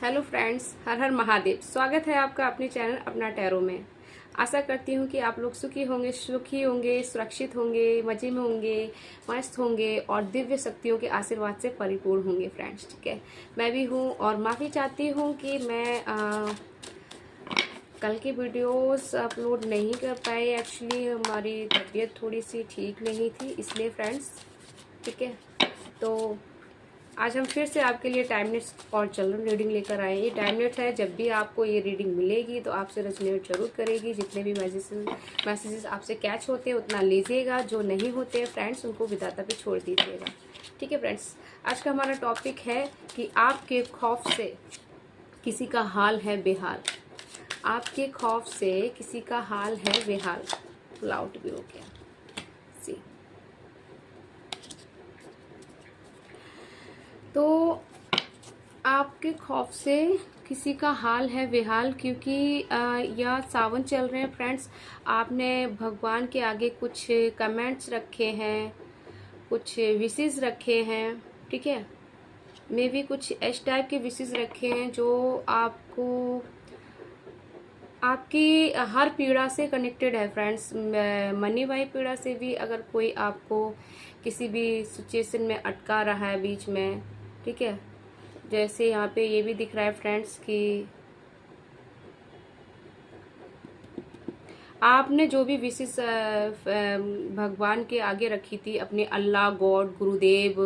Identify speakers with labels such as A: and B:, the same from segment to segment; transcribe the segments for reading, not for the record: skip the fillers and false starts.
A: Hello friends, हर हर महादेव। स्वागत है आपका अपने चैनल अपना टैरो में। आशा करती हूँ कि आप लोग सुखी होंगे, सुरक्षित होंगे, मज़े में होंगे, मस्त होंगे और दिव्य शक्तियों के आशीर्वाद से परिपूर्ण होंगे फ्रेंड्स। ठीक है, मैं भी हूँ और माफ़ी चाहती हूँ कि मैं कल की वीडियोस अपलोड नहीं कर पाई। एक्चुअली हमारी तबीयत थोड़ी सी ठीक नहीं थी, इसलिए फ्रेंड्स। ठीक है, तो आज हम फिर से आपके लिए टाइमलेस और चिल्ड्रन रीडिंग लेकर आए। ये टाइमलेस है, जब भी आपको ये रीडिंग मिलेगी तो आपसे रेजोनेट जरूर करेगी। जितने भी मैसेजेस आपसे कैच होते हैं उतना लीजिएगा, जो नहीं होते फ्रेंड्स उनको विधाता पे छोड़ दीजिएगा। ठीक है फ्रेंड्स, आज का हमारा टॉपिक है कि आपके खौफ से किसी का हाल है बेहाल। आपके खौफ से किसी का हाल है बेहाल। फुल आउट भी हो गया। सी तो आपके खौफ से किसी का हाल है बेहाल, क्योंकि यह सावन चल रहे हैं फ्रेंड्स। आपने भगवान के आगे कुछ कमेंट्स रखे हैं, कुछ विशेष रखे हैं। ठीक है, मे भी कुछ इस टाइप के विशेष रखे हैं जो आपको आपकी हर पीड़ा से कनेक्टेड है फ्रेंड्स। मनी वाली पीड़ा से भी, अगर कोई आपको किसी भी सिचुएशन में अटका रहा है बीच में। ठीक है, जैसे यहाँ पे ये भी दिख रहा है फ्रेंड्स कि आपने जो भी विशेष भगवान के आगे रखी थी, अपने अल्लाह, गॉड, गुरुदेव,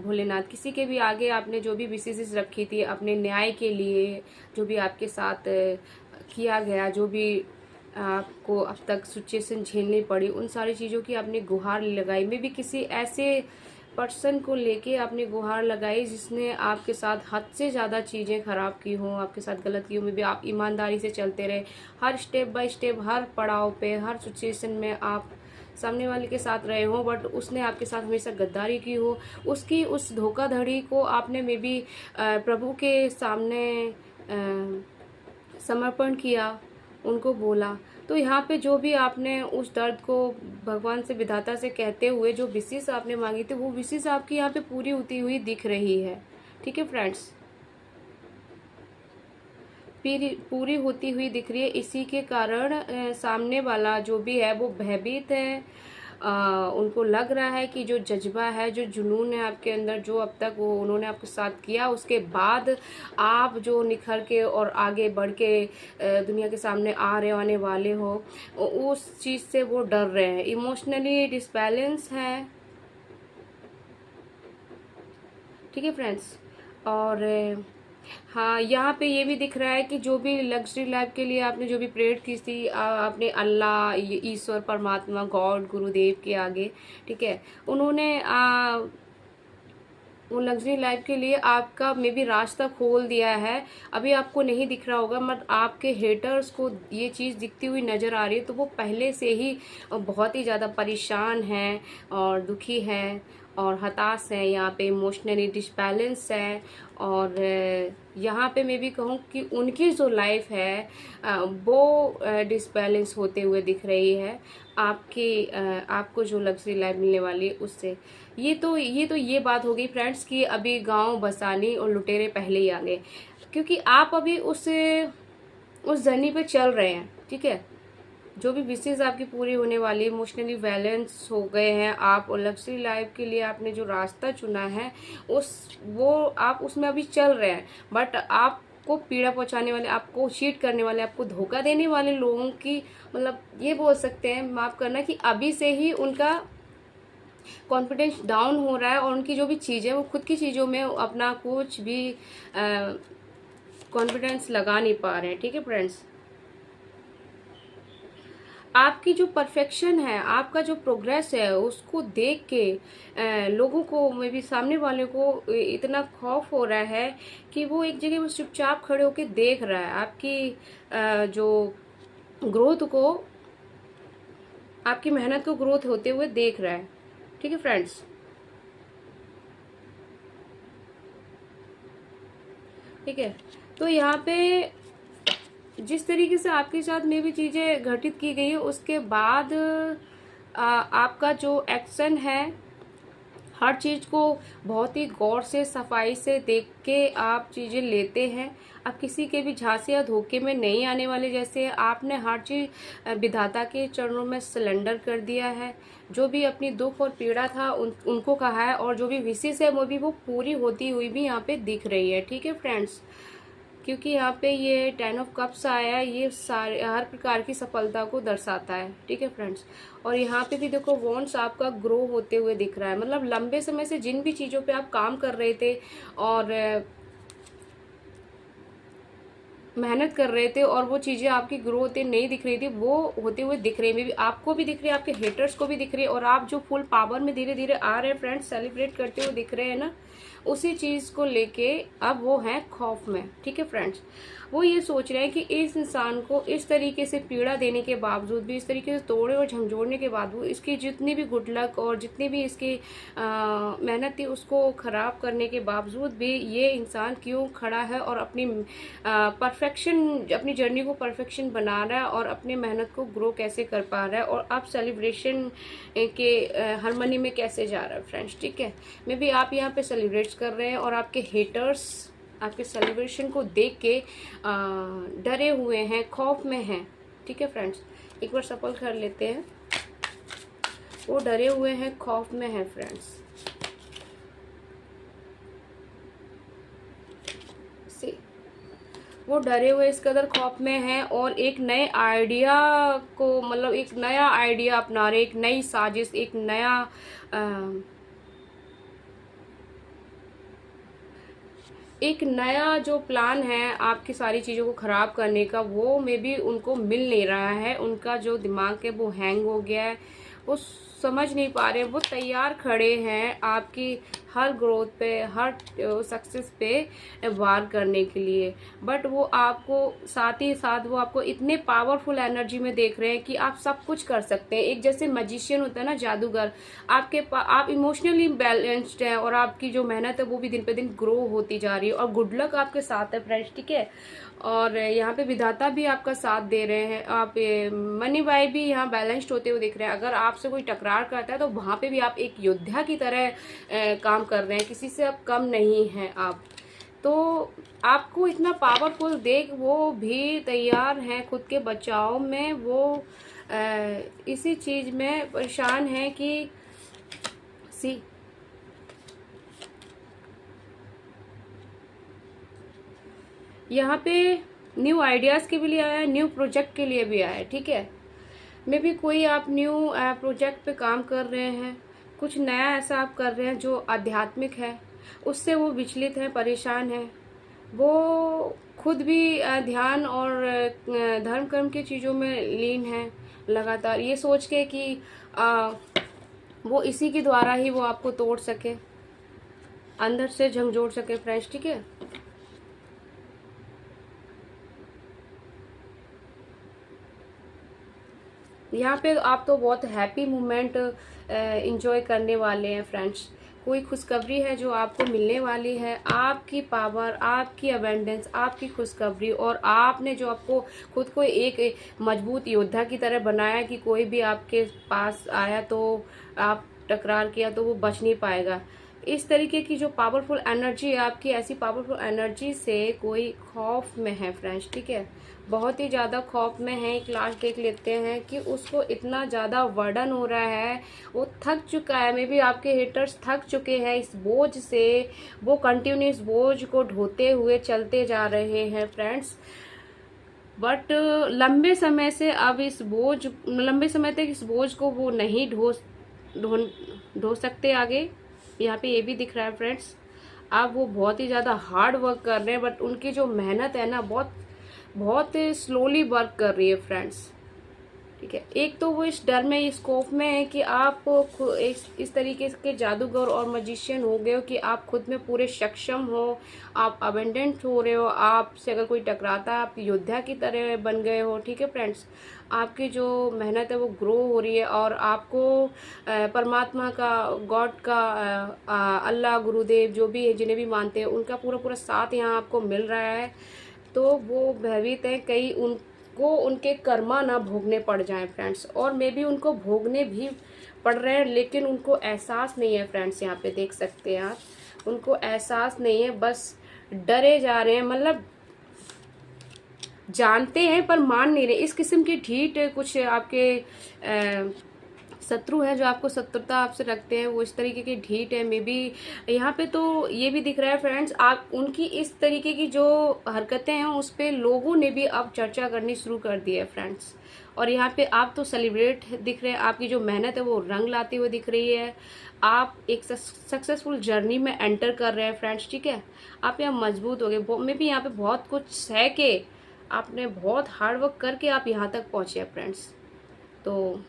A: भोलेनाथ, किसी के भी आगे आपने जो भी विशेष रखी थी अपने न्याय के लिए, जो भी आपके साथ किया गया, जो भी आपको अब तक सिचुएशन झेलनी पड़ी, उन सारी चीज़ों की आपने गुहार लगाई। में भी किसी ऐसे पर्सन को लेके आपने गुहार लगाई जिसने आपके साथ हद से ज़्यादा चीज़ें खराब की हों, आपके साथ गलत की हो। में भी आप ईमानदारी से चलते रहे, हर स्टेप बाय स्टेप, हर पड़ाव पे, हर सिचुएशन में आप सामने वाले के साथ रहे हो, बट उसने आपके साथ हमेशा गद्दारी की हो। उसकी उस धोखाधड़ी को आपने में भी प्रभु के सामने समर्पण किया, उनको बोला। तो यहाँ पे जो भी आपने उस दर्द को भगवान से, विधाता से कहते हुए जो विशेष आपने मांगी थी, वो विशेष आपकी यहाँ पे पूरी होती हुई दिख रही है। ठीक है फ्रेंड्स, पूरी होती हुई दिख रही है। इसी के कारण सामने वाला जो भी है वो भयभीत है। उनको लग रहा है कि जो जज्बा है, जो जुनून है आपके अंदर, जो अब तक वो उन्होंने आपके साथ किया, उसके बाद आप जो निखर के और आगे बढ़ के दुनिया के सामने आने वाले हो, उस चीज़ से वो डर रहे हैं। इमोशनली डिसबैलेंस है। ठीक है फ्रेंड्स, और हाँ, यहाँ पे ये भी दिख रहा है कि जो भी लग्जरी लाइफ के लिए आपने जो भी प्रेयर की थी आपने अल्लाह, ईश्वर, परमात्मा, गॉड, गुरुदेव के आगे, ठीक है, उन्होंने वो लग्जरी लाइफ के लिए आपका मे भी रास्ता खोल दिया है। अभी आपको नहीं दिख रहा होगा, मगर आपके हेटर्स को ये चीज़ दिखती हुई नज़र आ रही है। तो वो पहले से ही बहुत ही ज़्यादा परेशान हैं और दुखी हैं और हताश है। यहाँ पे इमोशनली डिसबैलेंस है। और यहाँ पे मैं भी कहूँ कि उनकी जो लाइफ है वो डिसबैलेंस होते हुए दिख रही है आपको जो लग्जरी लाइफ मिलने वाली है उससे। ये बात हो गई फ्रेंड्स कि अभी गांव बसानी और लुटेरे पहले ही आ गए, क्योंकि आप अभी उस जर्नी पे चल रहे हैं। ठीक है, जो भी विशेष आपकी पूरी होने वाली, इमोशनली बैलेंस हो गए हैं आप, और लग्जरी लाइफ के लिए आपने जो रास्ता चुना है आप उसमें अभी चल रहे हैं। बट आपको पीड़ा पहुंचाने वाले, आपको चीट करने वाले, आपको धोखा देने वाले लोगों की, मतलब ये बोल सकते हैं, माफ करना, कि अभी से ही उनका कॉन्फिडेंस डाउन हो रहा है और उनकी जो भी चीज़ें, वो खुद की चीज़ों में अपना कुछ भी कॉन्फिडेंस लगा नहीं पा रहे हैं। ठीक है फ्रेंड्स, आपकी जो परफेक्शन है, आपका जो प्रोग्रेस है, उसको देख के लोगों को, में भी सामने वाले को इतना खौफ हो रहा है कि वो एक जगह बस चुपचाप खड़े होकर देख रहा है आपकी जो ग्रोथ को, आपकी मेहनत को ग्रोथ होते हुए देख रहा है। ठीक है फ्रेंड्स, ठीक है, तो यहाँ पे जिस तरीके से आपके साथ में भी चीज़ें घटित की गई है, उसके बाद आपका जो एक्शन है हर चीज़ को बहुत ही गौर से सफाई से देख के आप चीज़ें लेते हैं। आप किसी के भी झांसे या धोखे में नहीं आने वाले। जैसे आपने हर चीज़ विधाता के चरणों में सिलेंडर कर दिया है। जो भी अपनी दुख और पीड़ा था उनको कहा है, और जो भी विशेष है वो पूरी होती हुई भी यहाँ पे दिख रही है। ठीक है फ्रेंड्स, क्योंकि यहाँ पे ये 10 ऑफ कप्स आया है, ये सारे हर प्रकार की सफलता को दर्शाता है। ठीक है फ्रेंड्स, और यहाँ पे भी देखो वॉन्ड्स आपका ग्रो होते हुए दिख रहा है। मतलब लंबे समय से जिन भी चीज़ों पे आप काम कर रहे थे और मेहनत कर रहे थे और वो चीज़ें आपकी ग्रो होते नहीं दिख रही थी, वो होते हुए दिख रही है। मे बी आपको भी दिख रही है, आपके हेटर्स को भी दिख रही है, और आप जो फुल पावर में धीरे धीरे आ रहे हैं फ्रेंड्स, सेलिब्रेट करते हुए दिख रहे हैं ना, उसी चीज़ को लेके अब वो है खौफ में। ठीक है फ्रेंड्स, वो ये सोच रहे हैं कि इस इंसान को इस तरीके से पीड़ा देने के बावजूद भी, इस तरीके से तोड़े और झंझोड़ने के बाद वो इसकी जितनी भी गुड लक और जितनी भी इसकी मेहनत थी उसको खराब करने के बावजूद भी ये इंसान क्यों खड़ा है और अपनी परफेक्शन, अपनी जर्नी को परफेक्शन बना रहा है और अपनी मेहनत को ग्रो कैसे कर पा रहा है, और अब सेलिब्रेशन के हारमोनी में कैसे जा रहा है फ्रेंड्स। ठीक है, मे बी आप यहाँ पे सेलिब्रेट कर रहे हैं और आपके हेटर्स आपके सेलिब्रेशन को देख के डरे हुए हैं, खौफ में हैं। ठीक है फ्रेंड्स, एक बार सफल कर लेते हैं। वो डरे हुए हैं, खौफ में हैं फ्रेंड्स। सी, वो डरे हुए इस कदर खौफ में हैं और एक नए आइडिया को, मतलब एक नया आइडिया अपना रहे, एक नई साजिश, एक नया एक नया जो प्लान है आपकी सारी चीज़ों को ख़राब करने का, वो में भी उनको मिल नहीं रहा है। उनका जो दिमाग है वो हैंग हो गया है, वो समझ नहीं पा रहे। वो तैयार खड़े हैं आपकी हर ग्रोथ पे, हर सक्सेस पे वार करने के लिए, बट वो आपको साथ ही साथ वो आपको इतने पावरफुल एनर्जी में देख रहे हैं कि आप सब कुछ कर सकते हैं। एक जैसे मैजिशियन होता है ना, जादूगर, आप इमोशनली बैलेंस्ड हैं और आपकी जो मेहनत है वो भी दिन पे दिन ग्रो होती जा रही है, और गुड लक आपके साथ है फ्रेंड्स। ठीक है, और यहाँ पे विधाता भी आपका साथ दे रहे हैं। आप मनी वाई भी यहाँ बैलेंस्ड होते हुए दिख रहे हैं। अगर आपसे कोई टकरार करता है तो वहाँ पे भी आप एक योद्धा की तरह काम कर रहे हैं, किसी से आप कम नहीं हैं आप। तो आपको इतना पावरफुल देख वो भी तैयार हैं खुद के बचाव में। वो इसी चीज़ में परेशान है कि यहाँ पे न्यू आइडियाज़ के लिए आया है, न्यू प्रोजेक्ट के लिए भी आया है। ठीक है, मे भी कोई आप न्यू प्रोजेक्ट पे काम कर रहे हैं, कुछ नया ऐसा आप कर रहे हैं जो आध्यात्मिक है, उससे वो विचलित हैं, परेशान हैं। वो खुद भी ध्यान और धर्म कर्म की चीज़ों में लीन हैं लगातार, ये सोच के कि वो इसी के द्वारा ही वो आपको तोड़ सके, अंदर से झंझोड़ सके फ्रेंड्स। ठीक है, यहाँ पे आप तो बहुत हैप्पी मोमेंट इंजॉय करने वाले हैं फ्रेंड्स। कोई खुशखबरी है जो आपको मिलने वाली है। आपकी पावर, आपकी अबेंडेंस, आपकी खुशखबरी, और आपने जो आपको खुद को एक मजबूत योद्धा की तरह बनाया कि कोई भी आपके पास आया तो आप टकरार किया तो वो बच नहीं पाएगा। इस तरीके की जो पावरफुल एनर्जी है आपकी, ऐसी पावरफुल एनर्जी से कोई खौफ में है फ्रेंड्स। ठीक है, बहुत ही ज़्यादा खौफ में है। एक लास्ट देख लेते हैं कि उसको इतना ज़्यादा वर्डन हो रहा है, वो थक चुका है। मे बी आपके हिटर्स थक चुके हैं इस बोझ से, वो कंटिन्यूस बोझ को ढोते हुए चलते जा रहे हैं फ्रेंड्स। बट लंबे समय तक इस बोझ को वो नहीं ढो सकते आगे। यहाँ पे ये भी दिख रहा है फ्रेंड्स। अब वो बहुत ही ज़्यादा हार्ड वर्क कर रहे हैं, बट उनकी जो मेहनत है ना, बहुत बहुत स्लोली वर्क कर रही है फ्रेंड्स। ठीक है, एक तो वो इस डर में, इस खौफ में है कि आप इस तरीके के जादूगर और मजिशियन हो गए हो कि आप खुद में पूरे सक्षम हो, आप अबेंडेंट हो रहे हो, आपसे अगर कोई टकराता है आप योद्धा की तरह बन गए हो। ठीक है फ्रेंड्स, आपकी जो मेहनत है वो ग्रो हो रही है, और आपको परमात्मा का, गॉड का, अल्लाह, गुरुदेव, जो भी है, जिन्हें भी मानते हैं, उनका पूरा पूरा साथ यहाँ आपको मिल रहा है। तो वो भयभीत है कहीं उनको उनके कर्मा ना भोगने पड़ जाएं फ्रेंड्स, और मे भी उनको भोगने भी पढ़ रहे हैं, लेकिन उनको एहसास नहीं है फ्रेंड्स। यहाँ पे देख सकते हैं आप, उनको एहसास नहीं है, बस डरे जा रहे हैं, मतलब जानते हैं पर मान नहीं रहे। इस किस्म की ढीठ कुछ आपके शत्रु हैं जो आपको शत्रुता आपसे रखते हैं, वो इस तरीके की ढीठ है। मे बी यहाँ पे तो ये भी दिख रहा है फ्रेंड्स, आप उनकी इस तरीके की जो हरकतें हैं उस पे लोगों ने भी अब चर्चा करनी शुरू कर दी है फ्रेंड्स। और यहाँ पे आप तो सेलिब्रेट दिख रहे हैं, आपकी जो मेहनत है वो रंग लाती हुई दिख रही है। आप एक सक्सेसफुल जर्नी में एंटर कर रहे हैं फ्रेंड्स, ठीक है। आप यहाँ मजबूत हो गए, मे बी यहाँ पे बहुत कुछ सह के आपने बहुत हार्ड वर्क करके आप यहाँ तक पहुंचे हैं फ्रेंड्स। तो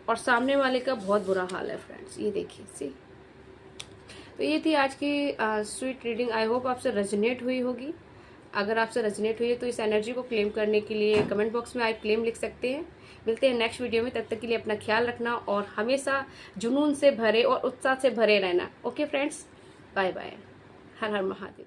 A: और सामने वाले का बहुत बुरा हाल है फ्रेंड्स, ये देखिए सी। तो ये थी आज की स्वीट रीडिंग। आई होप आपसे रेजोनेट हुई होगी। अगर आपसे रेजोनेट हुई है तो इस एनर्जी को क्लेम करने के लिए कमेंट बॉक्स में आई क्लेम लिख सकते हैं। मिलते हैं नेक्स्ट वीडियो में, तब तक के लिए अपना ख्याल रखना और हमेशा जुनून से भरे और उत्साह से भरे रहना। ओके फ्रेंड्स, बाय बाय, हर हर महादेव।